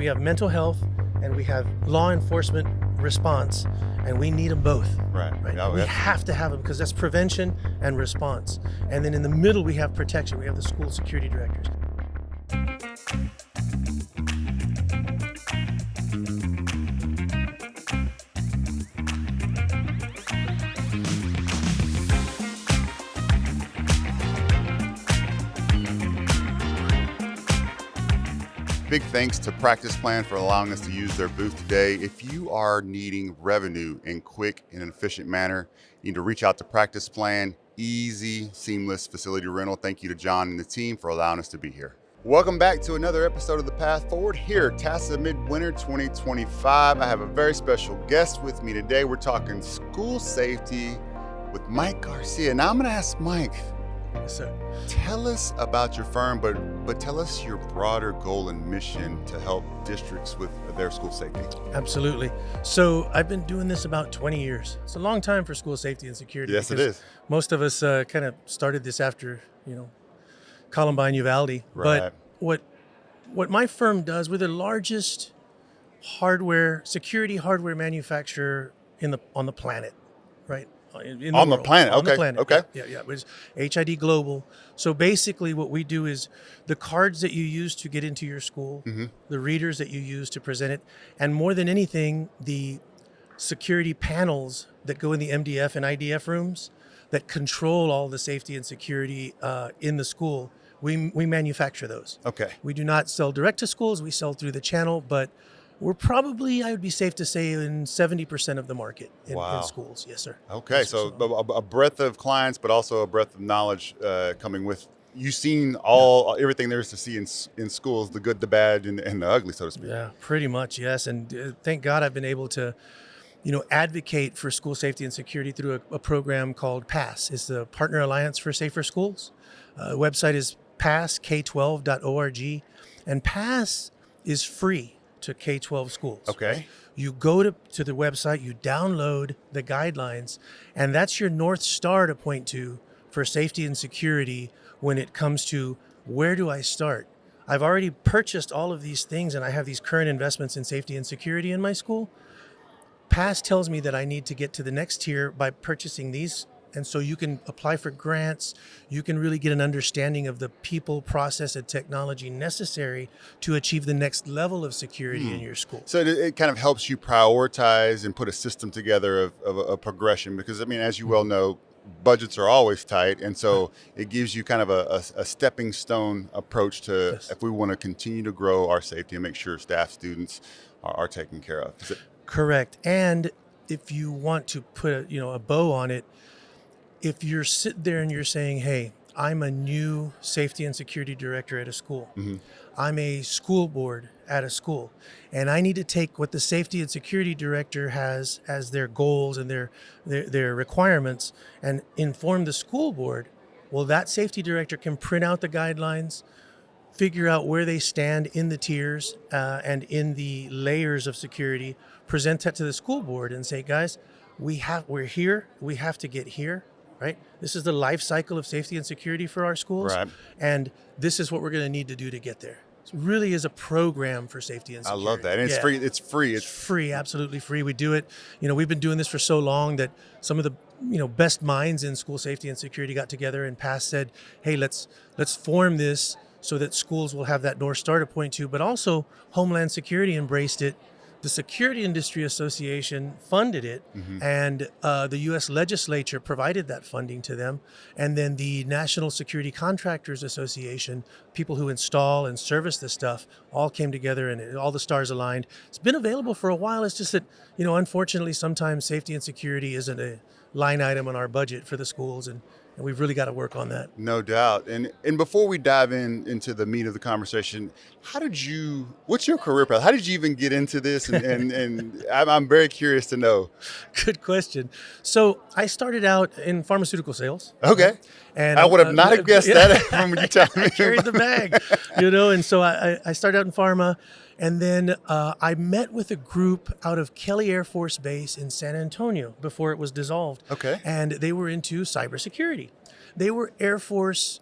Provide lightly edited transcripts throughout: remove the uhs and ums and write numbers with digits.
we have mental health and we have law enforcement response, and we need them both. Right. Oh, we yeah. have to have them because that's prevention and response. And then in the middle, we have protection. We have the school security directors. Big thanks to Practice Plan for allowing us to use their booth today. If you are needing revenue in quick and an efficient manner, you need to reach out to Practice Plan. Easy, seamless facility rental. Thank you to John and the team for allowing us to be here. Welcome back to another episode of The Path Forward here at TASA Midwinter 2025. I have a very special guest with me today. We're talking school safety with Micheal Garcia. Now I'm going to ask Mike, Yes, sir. tell us about your firm, but tell us your broader goal and mission to help districts with their school safety. Absolutely. So I've been doing this about 20 years. It's a long time for school safety and security. Yes, it because is. Most of us kind of started this after, Columbine, Uvalde. Right. But what my firm does, we're the largest security hardware manufacturer on the planet, right? In the On the world. planet, On okay, the planet. okay. Yeah. It was HID Global. So basically what we do is the cards that you use to get into your school, the readers that you use to present it, and more than anything, the security panels that go in the MDF and IDF rooms that control all the safety and security in the school. We manufacture those. Okay. We do not sell direct to schools. We sell through the channel, but we're probably, I would be safe to say, in 70% of the market in schools. Yes, sir. Okay, so a breadth of clients, but also a breadth of knowledge coming with. You've seen everything there is to see in schools, the good, the bad, and the ugly, so to speak. Yeah, pretty much, yes. And thank God I've been able to, advocate for school safety and security through a program called PASS. It's the Partner Alliance for Safer Schools. The website is passk12.org, and PASS is free to K-12 schools. Okay. You go to the website, you download the guidelines, and that's your North Star to point to for safety and security when it comes to where do I start? I've already purchased all of these things and I have these current investments in safety and security in my school. PASS tells me that I need to get to the next tier by purchasing these. And so you can apply for grants. You can really get an understanding of the people, process, and technology necessary to achieve the next level of security in your school. So it kind of helps you prioritize and put a system together of a progression because, as you well know, budgets are always tight. And so it gives you kind of a stepping stone approach to if we want to continue to grow our safety and make sure staff, students are taken care of. Correct. And if you want to put a bow on it, if you're sitting there and you're saying, hey, I'm a new safety and security director at a school. I'm a school board at a school, and I need to take what the safety and security director has as their goals and their requirements and inform the school board. Well, that safety director can print out the guidelines, figure out where they stand in the tiers and in the layers of security, present that to the school board and say, guys, we're here, we have to get here. Right? This is the life cycle of safety and security for our schools. Right. And this is what we're going to need to do to get there. It really is a program for safety and security. I love that. And it's free. It's free. It's free, absolutely free. We do it. We've been doing this for so long that some of the best minds in school safety and security got together and PASS said, hey, let's form this so that schools will have that North Star to point to, but also Homeland Security embraced it. The Security Industry Association funded it, and the U.S. legislature provided that funding to them. And then the National Security Contractors Association, people who install and service this stuff, all came together and all the stars aligned. It's been available for a while. It's just that, unfortunately, sometimes safety and security isn't a line item on our budget for the schools, and we've really got to work on that. No doubt. And before we dive into the meat of the conversation, what's your career path? How did you even get into this? And I'm very curious to know. Good question. So I started out in pharmaceutical sales. Okay. And I would have not guessed that from what you telling me. I carried the bag, and so I started out in pharma. And then I met with a group out of Kelly Air Force Base in San Antonio before it was dissolved. Okay. And they were into cybersecurity. They were Air Force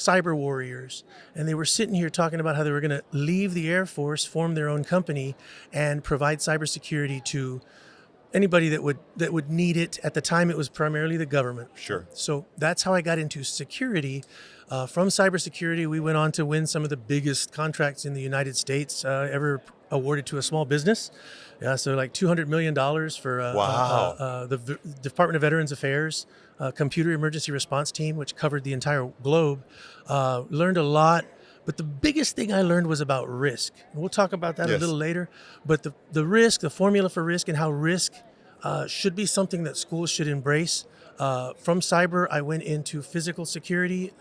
cyber warriors, and they were sitting here talking about how they were going to leave the Air Force, form their own company, and provide cybersecurity to anybody that would need it. At the time, it was primarily the government. Sure. So that's how I got into security. From cybersecurity, we went on to win some of the biggest contracts in the United States ever awarded to a small business. Yeah, so like $200 million for Wow. the Department of Veterans Affairs computer emergency response team, which covered the entire globe. Learned a lot. But the biggest thing I learned was about risk. And we'll talk about that a Yes. little later. But the risk, the formula for risk, and how risk should be something that schools should embrace. From cyber, I went into physical security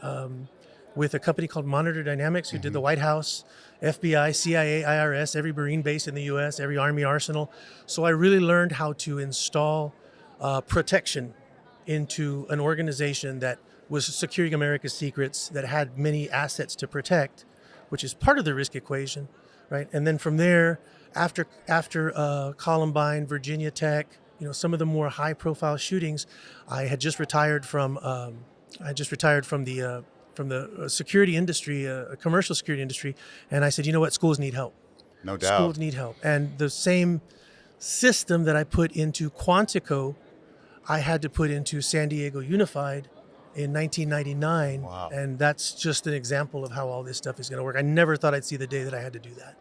with a company called Monitor Dynamics, who did the White House, FBI, CIA, IRS, every Marine base in the U.S., every Army arsenal. So I really learned how to install protection into an organization that was securing America's secrets, that had many assets to protect, which is part of the risk equation, right? And then from there, after Columbine, Virginia Tech, some of the more high-profile shootings, I had just retired from the security industry, commercial security industry, and I said, you know what, schools need help. No doubt. Schools need help, and the same system that I put into Quantico, I had to put into San Diego Unified in 1999. Wow. And that's just an example of how all this stuff is going to work. I never thought I'd see the day that I had to do that.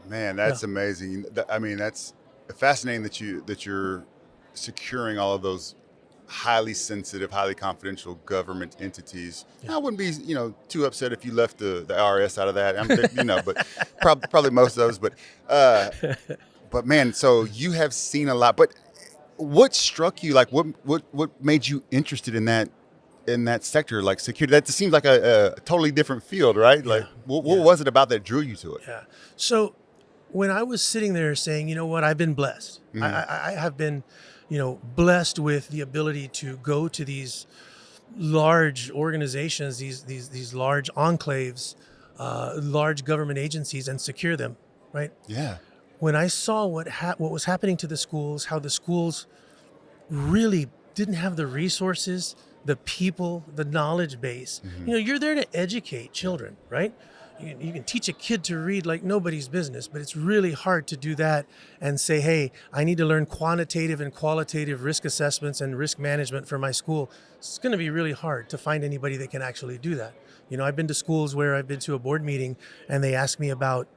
Man, that's amazing. I mean, that's fascinating that you're securing all of those highly sensitive, highly confidential government entities. I wouldn't be, too upset if you left the IRS out of that. But probably most of those. But man, so you have seen a lot. But what struck you? Like, what made you interested in that sector, like security? That seems like a totally different field, right? Like, what was it about that drew you to it? Yeah. So when I was sitting there saying, you know what, I've been blessed. I have been, blessed with the ability to go to these large organizations, these large enclaves, large government agencies, and secure them, right? Yeah. When I saw what was happening to the schools, how the schools really didn't have the resources, the people, the knowledge base. You're there to educate children, right? You can teach a kid to read like nobody's business, but it's really hard to do that and say, hey, I need to learn quantitative and qualitative risk assessments and risk management for my school. It's going to be really hard to find anybody that can actually do that. I've been to schools where I've been to a board meeting and they ask me about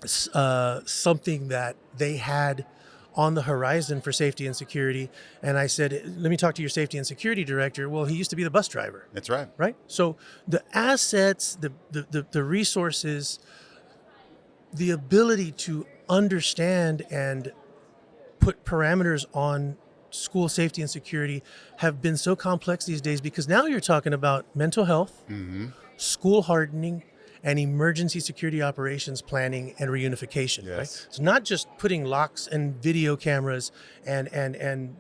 something that they had on the horizon for safety and security. And I said, let me talk to your safety and security director. Well, he used to be the bus driver. That's right. Right? So the assets, the resources, the ability to understand and put parameters on school safety and security have been so complex these days, because now you're talking about mental health, school hardening, and emergency security operations planning and reunification. Yes. Right? It's not just putting locks and video cameras and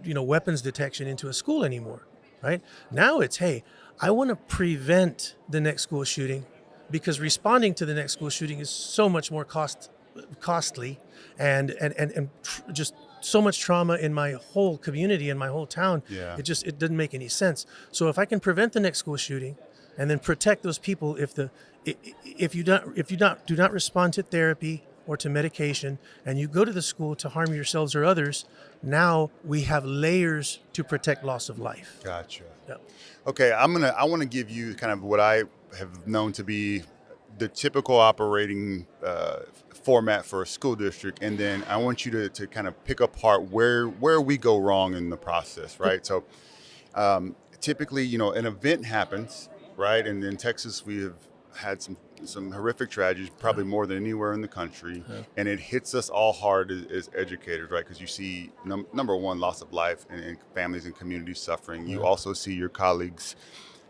weapons detection into a school anymore. Right? Now it's, hey, I want to prevent the next school shooting, because responding to the next school shooting is so much more costly and just so much trauma in my whole community and my whole town. Yeah. It doesn't make any sense. So if I can prevent the next school shooting and then protect those people, if you do not respond to therapy or to medication, and you go to the school to harm yourselves or others, now we have layers to protect loss of life. Gotcha. Yeah. Okay, I want to give you kind of what I have known to be the typical operating format for a school district, and then I want you to kind of pick apart where we go wrong in the process, right? So typically, an event happens, right? And in Texas, we have had some horrific tragedies, probably more than anywhere in the country, and it hits us all hard as educators, right? Because you see, number one, loss of life and families and communities suffering. You also see your colleagues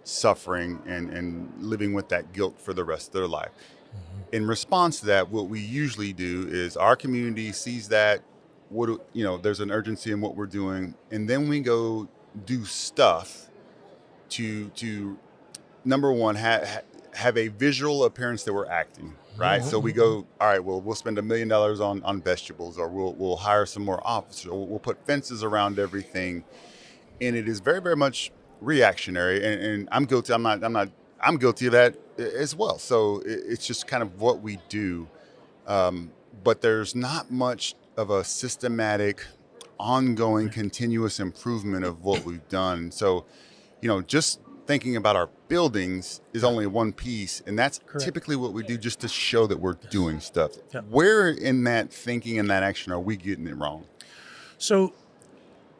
suffering and living with that guilt for the rest of their life. In response to that, what we usually do is our community sees that, there's an urgency in what we're doing, and then we go do stuff to number one, have a visual appearance that we're acting, right? So we go, all right, well, we'll spend $1 million on vegetables, or we'll hire some more officers, or we'll put fences around everything. And it is very, very much reactionary. And I'm guilty. I'm not I'm guilty of that as well. So it's just kind of what we do. But there's not much of a systematic, ongoing, continuous improvement of what we've done. So, just thinking about our buildings is only one piece, and that's Correct. typically what we do just to show that we're doing stuff. Yep. Where in that thinking and that action are we getting it wrong? So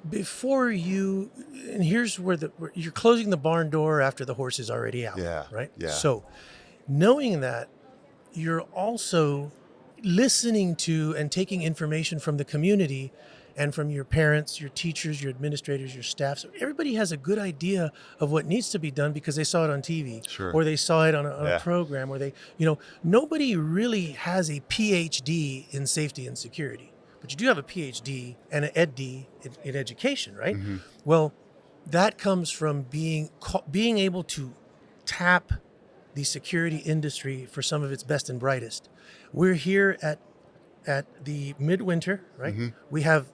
before you, and here's where you're closing the barn door after the horse is already out. Yeah. Right. Yeah. So knowing that, you're also listening to and taking information from the community and from your parents, your teachers, your administrators, your staff. So everybody has a good idea of what needs to be done because they saw it on TV, Sure. or they saw it on a Yeah. program, or nobody really has a PhD in safety and security, but you do have a PhD and an EdD in education, right? Mm-hmm. Well, that comes from being able to tap the security industry for some of its best and brightest. We're here at the midwinter, right? Mm-hmm. We have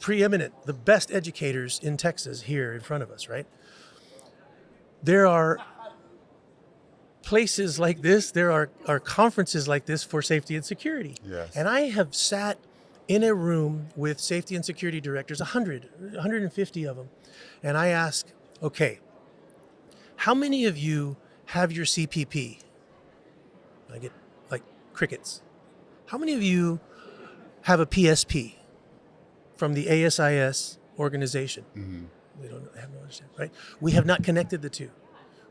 the best educators in Texas here in front of us, right? There are places like this, there are conferences like this for safety and security. Yes. And I have sat in a room with safety and security directors, 150 of them, and I ask, okay, how many of you have your CPP? I get like crickets. How many of you have a PSP from the ASIS organization? Mm-hmm. We don't have no understanding, right? We have not connected the two.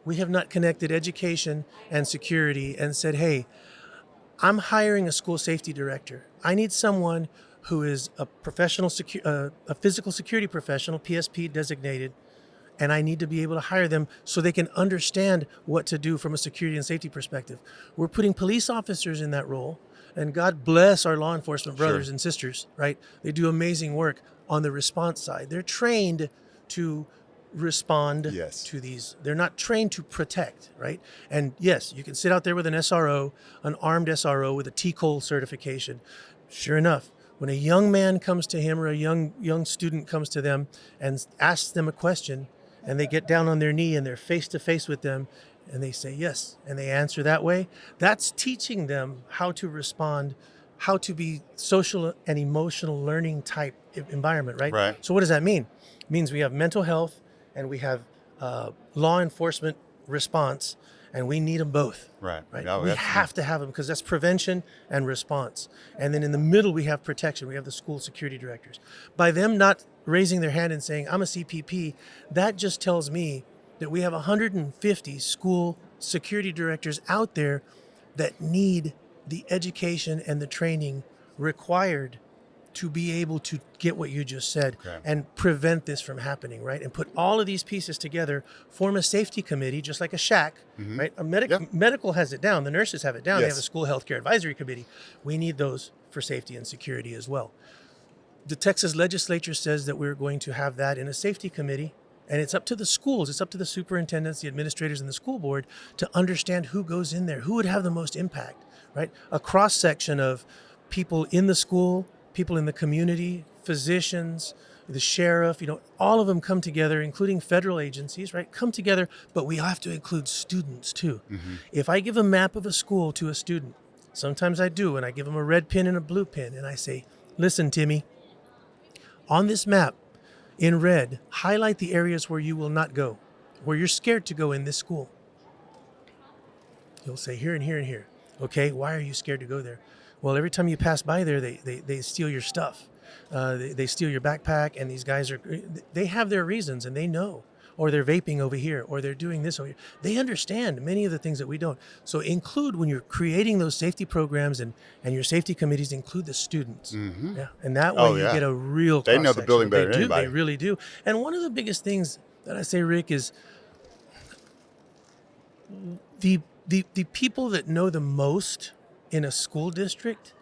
We have not connected education and security and said, hey, I'm hiring a school safety director. I need someone who is a professional, a physical security professional, PSP designated, and I need to be able to hire them so they can understand what to do from a security and safety perspective. We're putting police officers in that role, and God bless our law enforcement brothers Sure. and sisters, right? They do amazing work on the response side. They're trained to respond Yes. to these. They're not trained to protect, right? And yes, you can sit out there with an SRO, an armed SRO with a TCOL certification. Sure enough, when a young man comes to him or a young student comes to them and asks them a question, and they get down on their knee and they're face to face with them and they say yes, and they answer that way, that's teaching them how to respond, how to be social and emotional learning type environment, right? Right. So what does that mean? It means we have mental health and we have law enforcement response, and we need them both. Right. Right. Oh, We that's- have to have them because that's prevention and response. And then in the middle, we have protection. We have the school security directors. By them not raising their hand and saying, I'm a CPP, that just tells me that we have 150 school security directors out there that need the education and the training required to be able to get what you just said. Okay. And prevent this from happening, right? And put all of these pieces together, form a safety committee, just like a shack, Mhm. right? Yep. Medical has it down. The nurses have it down. They Yes. have a school healthcare advisory committee. We need those for safety and security as well. The Texas legislature says that we're going to have that in a safety committee, and it's up to the schools, it's up to the superintendents, the administrators, and the school board to understand who goes in there, who would have the most impact, right? A cross section of people in the school, people in the community, physicians, the sheriff, all of them come together, including federal agencies, right? Come together, but we have to include students too. Mm-hmm. If I give a map of a school to a student, sometimes I do, and I give them a red pin and a blue pin, and I say, listen, Timmy, on this map, in red, highlight the areas where you will not go, where you're scared to go in this school. He'll say here and here and here. Okay, why are you scared to go there? Well, every time you pass by there, they steal your stuff. They steal your backpack, and these guys they have their reasons, and they know. Or they're vaping over here, or they're doing this over here. They understand many of the things that we don't. So include, when you're creating those safety programs and your safety committees, include the students. Mm-hmm. Yeah, and that way Oh, you yeah. get a real They know the cross-section. building better They than do, anybody. They really do. And one of the biggest things that I say, Rick, is the people that know the most in a school district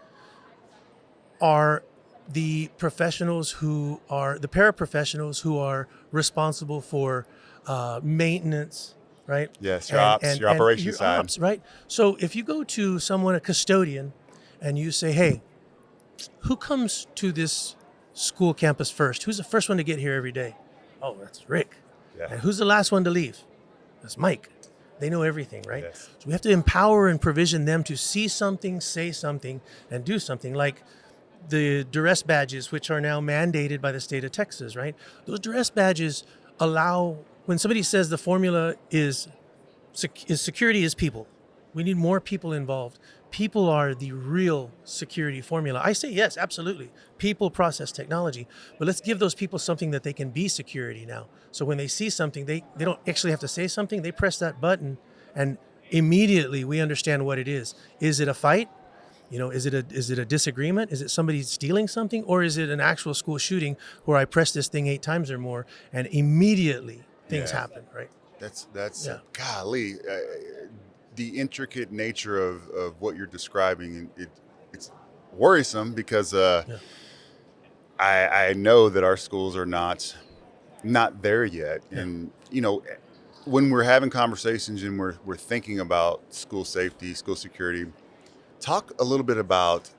are the professionals who are the paraprofessionals who are responsible for maintenance, right? Yes, your ops, your operations side. Ops, right? So if you go to someone, a custodian, and you say, hey, who comes to this school campus first? Who's the first one to get here every day? Oh, that's Rick. Yeah. And who's the last one to leave? That's Mike. They know everything, right? Yes. So we have to empower and provision them to see something, say something, and do something. Like the duress badges, which are now mandated by the state of Texas, right? Those duress badges allow, when somebody says the formula is security is people. We need more people involved. People are the real security formula. I say yes, absolutely. People, process, technology. But let's give those people something that they can be security now. So when they see something, they don't actually have to say something. They press that button and immediately we understand what it is. Is it a fight? Is it a disagreement? Is it somebody stealing something? Or is it an actual school shooting where I press this thing 8 times or more and immediately things Yeah. happen, right? That's Yeah. golly, the intricate nature of what you're describing. It's worrisome because Yeah. I know that our schools are not there yet, Yeah. and when we're having conversations and we're thinking about school safety, school security, talk a little bit about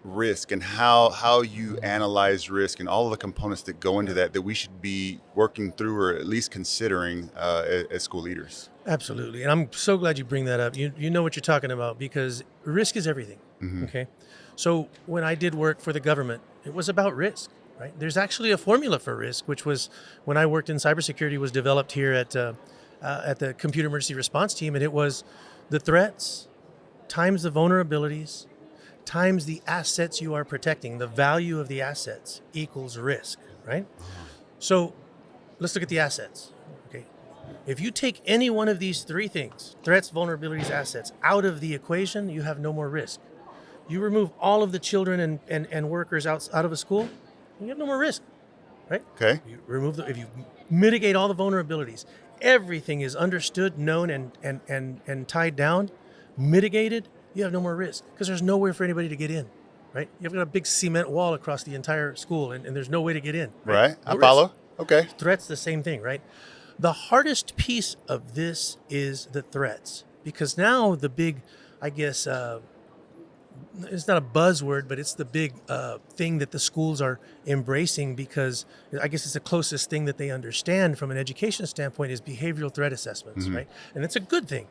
risk and how you analyze risk and all of the components that go into that we should be working through or at least considering as school leaders. Absolutely. And I'm so glad you bring that up. You know what you're talking about because risk is everything. Mm-hmm. Okay. So when I did work for the government, it was about risk, right? There's actually a formula for risk, which was when I worked in cybersecurity, was developed here at the Computer Emergency Response Team. And it was the threats times the vulnerabilities times the assets you are protecting. The value of the assets equals risk, right? So let's look at the assets. Okay. If you take any one of these 3 things, threats, vulnerabilities, assets, out of the equation, you have no more risk. You remove all of the children and workers out of a school, you have no more risk, right? Okay. If you mitigate all the vulnerabilities, everything is understood, known, and tied down, mitigated, you have no more risk because there's nowhere for anybody to get in, right? You've got a big cement wall across the entire school and there's no way to get in. Right. No I risk. follow. Okay. Threats, the same thing, right? The hardest piece of this is the threats because now the big, I guess, it's not a buzzword, but it's the big thing that the schools are embracing because I guess it's the closest thing that they understand from an education standpoint is behavioral threat assessments, right? And it's a good thing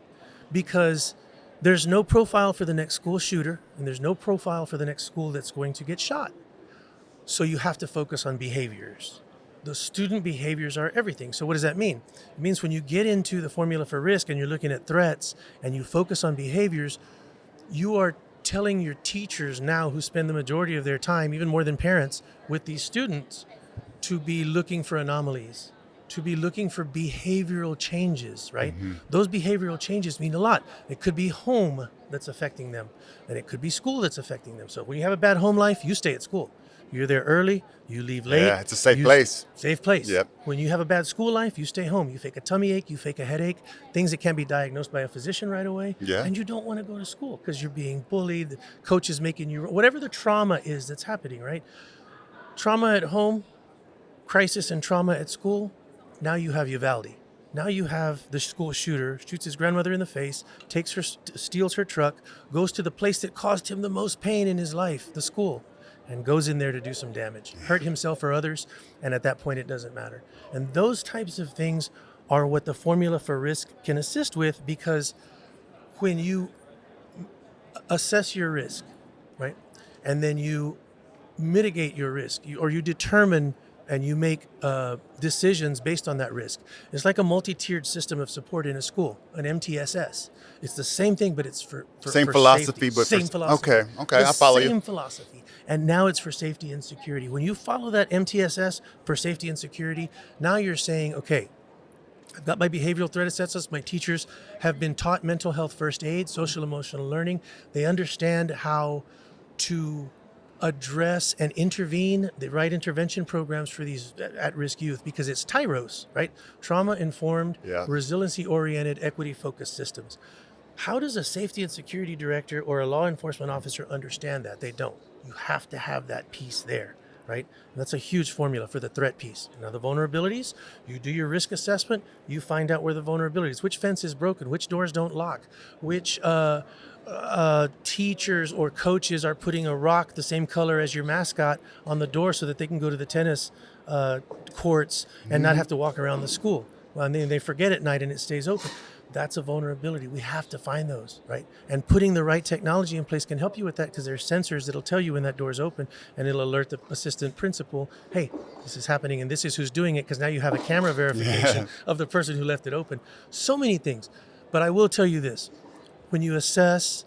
because there's no profile for the next school shooter and there's no profile for the next school that's going to get shot. So you have to focus on behaviors. The student behaviors are everything. So what does that mean? It means when you get into the formula for risk and you're looking at threats and you focus on behaviors, you are telling your teachers now who spend the majority of their time, even more than parents, with these students to be looking for anomalies, to be looking for behavioral changes, right? Those behavioral changes mean a lot. It could be home that's affecting them, and it could be school that's affecting them. So when you have a bad home life, you stay at school. You're there early, you leave late. Yeah, it's a safe place. Safe place. Yep. When you have a bad school life, you stay home. You fake a tummy ache, you fake a headache, things that can be diagnosed by a physician right away. Yeah. And you don't want to go to school because you're being bullied, the coach is making you, whatever the trauma is that's happening, right? Trauma at home, crisis and trauma at school, now you have Uvalde. Now you have the school shooter, shoots his grandmother in the face, takes her, steals her truck, goes to the place that caused him the most pain in his life, the school, and goes in there to do some damage, hurt himself or others, and at that point it doesn't matter. And those types of things are what the formula for risk can assist with because when you assess your risk, right, and then you mitigate your risk, or you determine and you make decisions based on that risk. It's like a multi-tiered system of support in a school, an MTSS. It's the same thing, but it's for Same for philosophy, safety. but same philosophy. Okay, I follow you. Same philosophy, and now it's for safety and security. When you follow that MTSS for safety and security, now you're saying, okay, I've got my behavioral threat assessments. My teachers have been taught mental health first aid, social emotional learning. They understand how to address and intervene, the right intervention programs for these at-risk youth because it's TYROS, right? Trauma-informed, Yeah. resiliency-oriented, equity-focused systems. How does a safety and security director or a law enforcement officer understand that? They don't. You have to have that piece there, right? And that's a huge formula for the threat piece. Now the vulnerabilities, you do your risk assessment, you find out where the vulnerabilities, which fence is broken, which doors don't lock, which teachers or coaches are putting a rock the same color as your mascot on the door so that they can go to the tennis courts and not have to walk around the school. Well, and then they forget at night and it stays open. That's a vulnerability. We have to find those, right? And putting the right technology in place can help you with that, because there's sensors that'll tell you when that door is open, and it'll alert the assistant principal, hey, this is happening and this is who's doing it, because now you have a camera verification of the person who left it open. So many things. But I will tell you this. When you assess,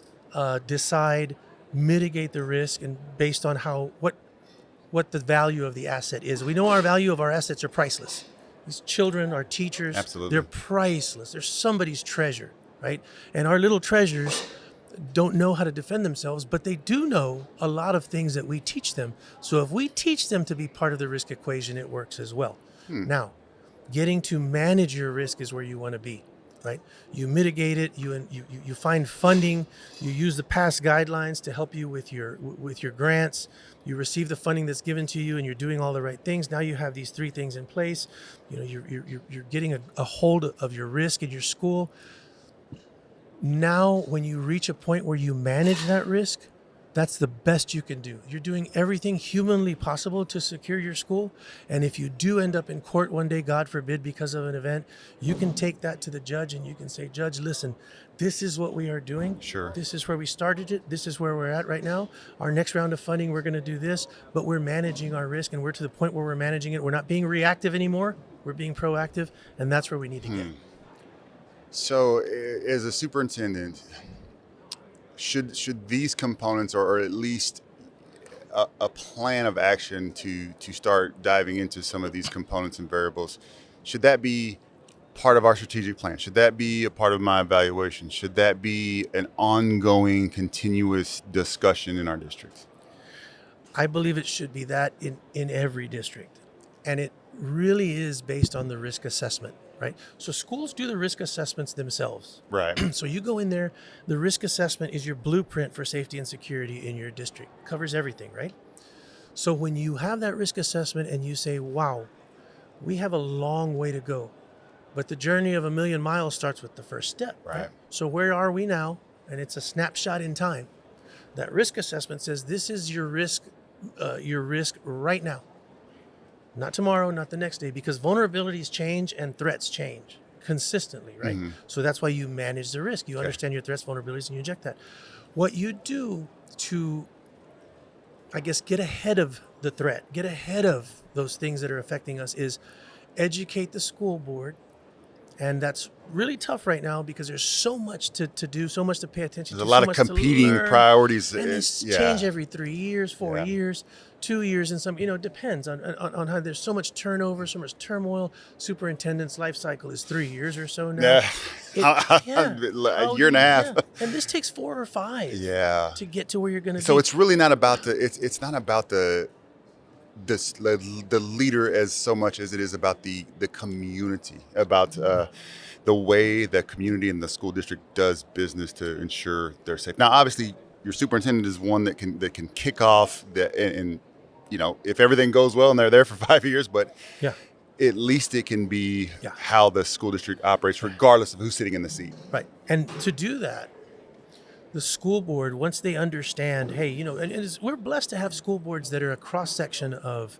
decide, mitigate the risk, and based on what the value of the asset is. We know our value of our assets are priceless. These children, our teachers, Absolutely. they're priceless. They're somebody's treasure, right? And our little treasures don't know how to defend themselves, but they do know a lot of things that we teach them. So if we teach them to be part of the risk equation, it works as well. Now, getting to manage your risk is where you want to be, right? You mitigate it, you find funding, you use the past guidelines to help you with your grants, you receive the funding that's given to you, and you're doing all the right things. Now you have these 3 things in place. You know, you're getting a hold of your risk in your school. Now, when you reach a point where you manage that risk, that's the best you can do. You're doing everything humanly possible to secure your school. And if you do end up in court one day, God forbid, because of an event, you can take that to the judge and you can say, Judge, listen, this is what we are doing. Sure. This is where we started it. This is where we're at right now. Our next round of funding, we're going to do this, but we're managing our risk, and we're to the point where we're managing it. We're not being reactive anymore. We're being proactive, and that's where we need to get. So, as a superintendent, should these components, or at least a plan of action to start diving into some of these components and variables, should that be part of our strategic plan? Should that be a part of my evaluation? Should that be an ongoing, continuous discussion in our districts? I believe it should be that in every district. And it really is based on the risk assessment, right? So schools do the risk assessments themselves. Right. So you go in there, the risk assessment is your blueprint for safety and security in your district. It covers everything, right? So when you have that risk assessment and you say, wow, we have a long way to go, but the journey of 1,000,000 miles starts with the first step. Right. So where are we now? And it's a snapshot in time. That risk assessment says this is your risk right now. Not tomorrow, not the next day, because vulnerabilities change and threats change consistently, right? So that's why you manage the risk. You understand your threats, vulnerabilities, and you inject that. What you do to, I guess, get ahead of the threat, get ahead of those things that are affecting us, is educate the school board. And that's really tough right now because there's so much to do, so much to pay attention to. There's a lot of competing priorities. And they change every 3 years, 4 years, 2 years, and some, it depends on how there's so much turnover, so much turmoil. Superintendent's life cycle is 3 years or so now. A year and a half. And this takes 4 or 5 to get to where you're going to be. So it's really not about it's not about the leader as so much as it is about the community, about the way the community and the school district does business to ensure they're safe. Now, obviously, your superintendent is one that can kick off and if everything goes well and they're there for 5 years, but at least it can be how the school district operates, regardless of who's sitting in the seat. Right, and to do that, the school board, once they understand, hey, we're blessed to have school boards that are a cross-section of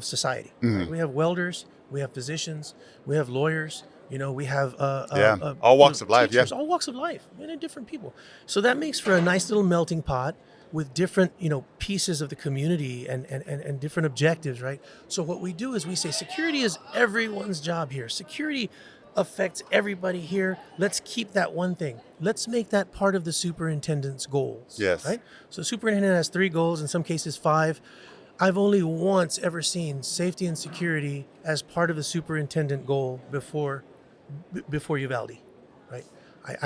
society. Right? We have welders, we have physicians, we have lawyers, we have all walks of life, teachers, all walks of life, different people. So that makes for a nice little melting pot with different, pieces of the community and different objectives, right? So what we do is we say security is everyone's job here. Security affects everybody here. Let's keep that one thing. Let's make that part of the superintendent's goals. Yes. Right? So superintendent has 3 goals, in some cases 5. I've only once ever seen safety and security as part of the superintendent goal before Uvalde, right?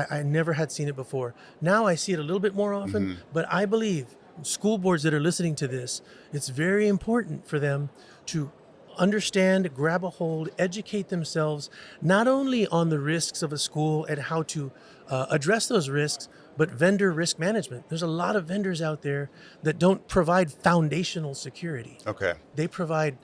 I never had seen it before. Now I see it a little bit more often, but I believe school boards that are listening to this, it's very important for them to understand, grab a hold, educate themselves, not only on the risks of a school and how to address those risks, but vendor risk management. There's a lot of vendors out there that don't provide foundational security. Okay. They provide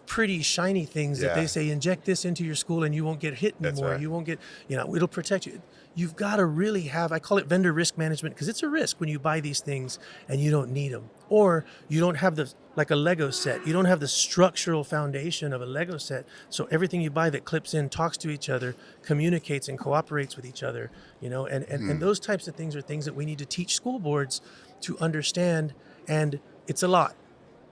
pretty shiny things that they say, inject this into your school and you won't get hit anymore. Right. You won't get, it'll protect you. You've got to really have, I call it vendor risk management, because it's a risk when you buy these things and you don't need them. or you don't have the like a Lego set. You don't have the structural foundation of a Lego set. So everything you buy that clips in talks to each other, communicates and cooperates with each other, and those types of things are things that we need to teach school boards to understand. And it's a lot.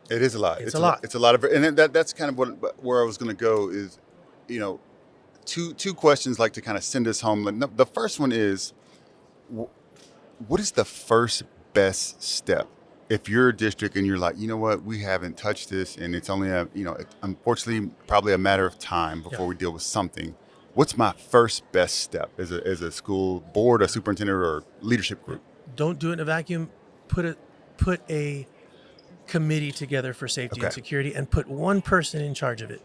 It is a lot. It's a lot. It's a lot of, and that's kind of where I was going to go is, two questions like to kind of send us home. The first one is, what is the first best step? If you're a district and you're like, you know what, we haven't touched this, and it's only unfortunately, probably a matter of time before we deal with something. What's my first best step as a school board, a superintendent, or leadership group? Don't do it in a vacuum. Put a committee together for safety and security, and put one person in charge of it,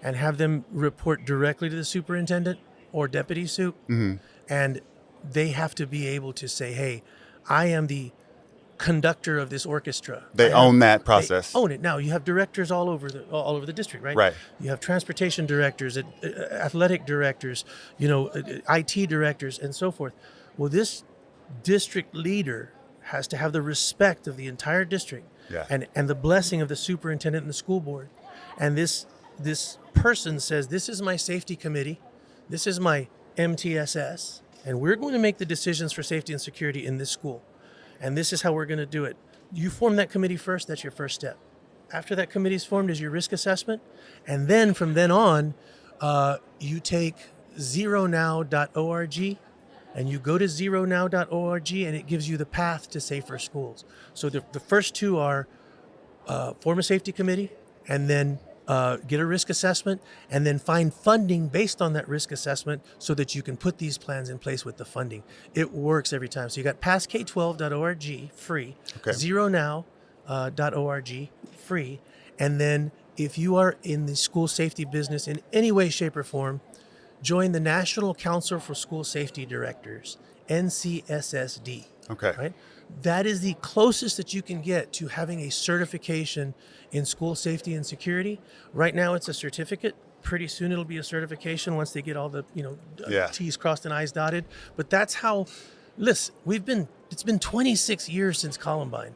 and have them report directly to the superintendent or deputy soup, and they have to be able to say, hey, I am the conductor of this orchestra. They own that process. They own it. Now you have directors all over the district, right? Right. You have transportation directors, athletic directors, IT directors, and so forth. Well, this district leader has to have the respect of the entire district, and the blessing of the superintendent and the school board. And this person says, this is my safety committee, this is my MTSS, and we're going to make the decisions for safety and security in this school. And this is how we're going to do it. You form that committee first, that's your first step. After that committee is formed is your risk assessment. And then from then on, you take zeronow.org and you go to zeronow.org, and it gives you the path to safer schools. So the first two are form a safety committee, and then get a risk assessment, and then find funding based on that risk assessment so that you can put these plans in place with the funding. It works every time. So you got passk12.org free, zeronow.org free, and then if you are in the school safety business in any way, shape, or form, join the National Council for School Safety Directors, NCSSD. Okay. Right? That is the closest that you can get to having a certification in school safety and security. Right now it's a certificate. Pretty soon it'll be a certification once they get all the, T's crossed and I's dotted. But that's how, listen, it's been 26 years since Columbine.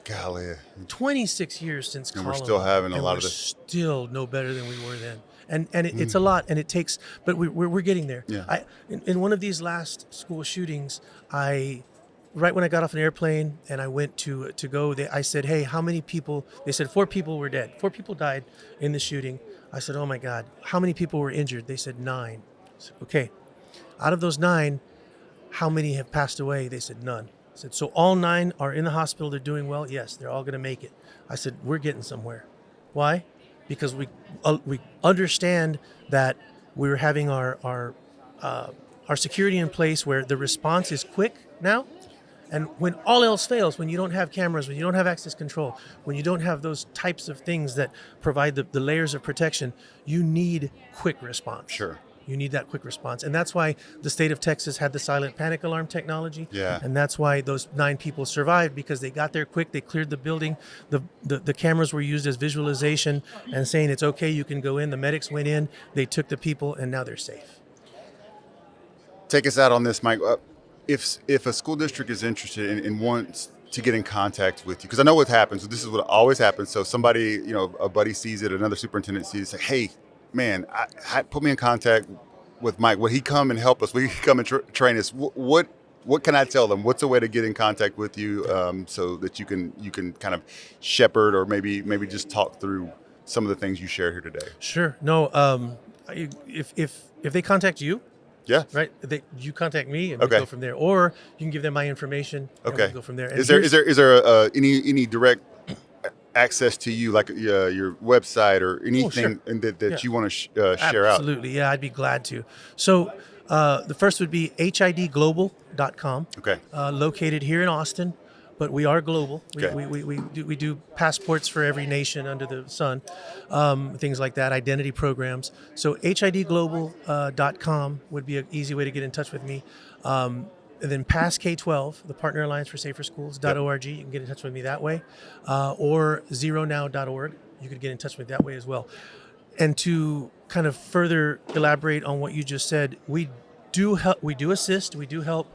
Golly. 26 years since Columbine. And we're still having a lot of this. Still no better than we were then. And it's a lot, and it takes, but we're getting there. Yeah. In one of these last school shootings, right when I got off an airplane and I went to go, I said, hey, how many people? They said 4 people were dead. 4 people died in the shooting. I said, oh my God, how many people were injured? They said 9. I said, okay, out of those 9, how many have passed away? They said none. I said, so all 9 are in the hospital, they're doing well? Yes, they're all gonna make it. I said, we're getting somewhere. Why? Because we understand that we're having our security in place where the response is quick now. And when all else fails, when you don't have cameras, when you don't have access control, when you don't have those types of things that provide the layers of protection, you need quick response. Sure. You need that quick response. And that's why the state of Texas had the silent panic alarm technology. Yeah. And that's why those 9 people survived, because they got there quick, they cleared the building, the cameras were used as visualization and saying it's okay, you can go in. The medics went in, they took the people, and now they're safe. Take us out on this, Mike. If a school district is interested and wants to get in contact with you, because I know what happens. This is what always happens. So somebody, a buddy sees it, another superintendent sees it, say, hey, man, put me in contact with Mike. Would he come and help us? Would he come and train us? What can I tell them? What's a way to get in contact with you so that you can kind of shepherd or maybe just talk through some of the things you shared here today? Sure. No. If they contact you, yeah, right, you contact me and we go from there, or you can give them my information. And we'll go from there. And is there any direct access to you, like your website or anything that you want to share out? Absolutely, yeah, I'd be glad to. So the first would be hidglobal.com. Okay. Located here in Austin, but we are global. We do passports for every nation under the sun, things like that, identity programs. So hidglobal.com would be an easy way to get in touch with me. And then PassK12, the Partner Alliance for Safer Schools.org, you can get in touch with me that way. Or zeronow.org, you could get in touch with me that way as well. And to kind of further elaborate on what you just said, we do help, we do assist, we do help,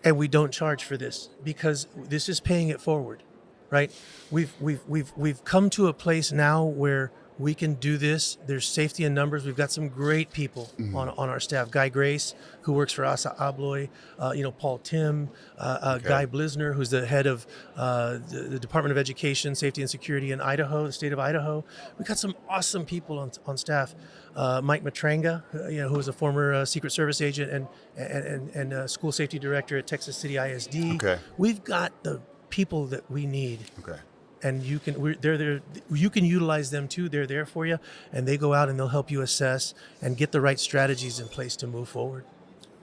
and we don't charge for this because this is paying it forward. right? We've come to a place now where we can do this. There's safety in numbers. We've got some great people on our staff. Guy Grace, who works for Asa Abloy, Paul Tim, Okay. Guy Blisner, who's the head of the Department of Education, Safety and Security in Idaho, the state of Idaho. We've got some awesome people on staff. Mike Matranga, who was a former Secret Service agent and school safety director at Texas City ISD. Okay. We've got the people that we need, Okay. and they're there. You can utilize them too. They're there for you, and they go out and they'll help you assess and get the right strategies in place to move forward.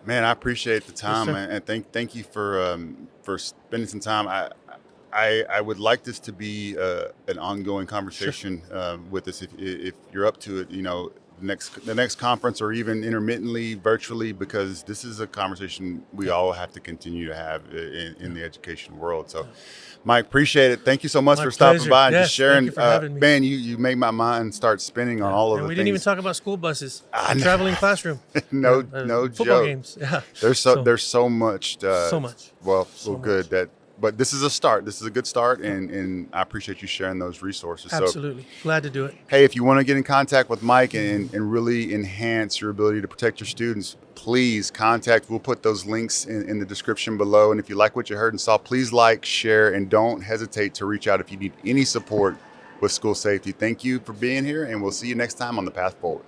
Man, I appreciate the time, sir. and thank you for spending some time. I would like this to be an ongoing conversation with us if you're up to it. The next conference, or even intermittently virtually, because this is a conversation we all have to continue to have in the education world. So, Mike, appreciate it. Thank you so much My for stopping pleasure. by and Yes, just sharing. thank you for having me. Man, you made my mind start spinning on all of And the we things. didn't even talk about school buses, I know. traveling classroom, no football joke. games. Yeah, There's so much. so much. Well, So good much. but this is a start. This is a good start, and I appreciate you sharing those resources. So, Absolutely, glad to do it. hey, if you want to get in contact with Mike and really enhance your ability to protect your students, please contact. We'll put those links in the description below. And if you like what you heard and saw, please like, share, and don't hesitate to reach out if you need any support with school safety. Thank you for being here, and we'll see you next time on The Path Forward.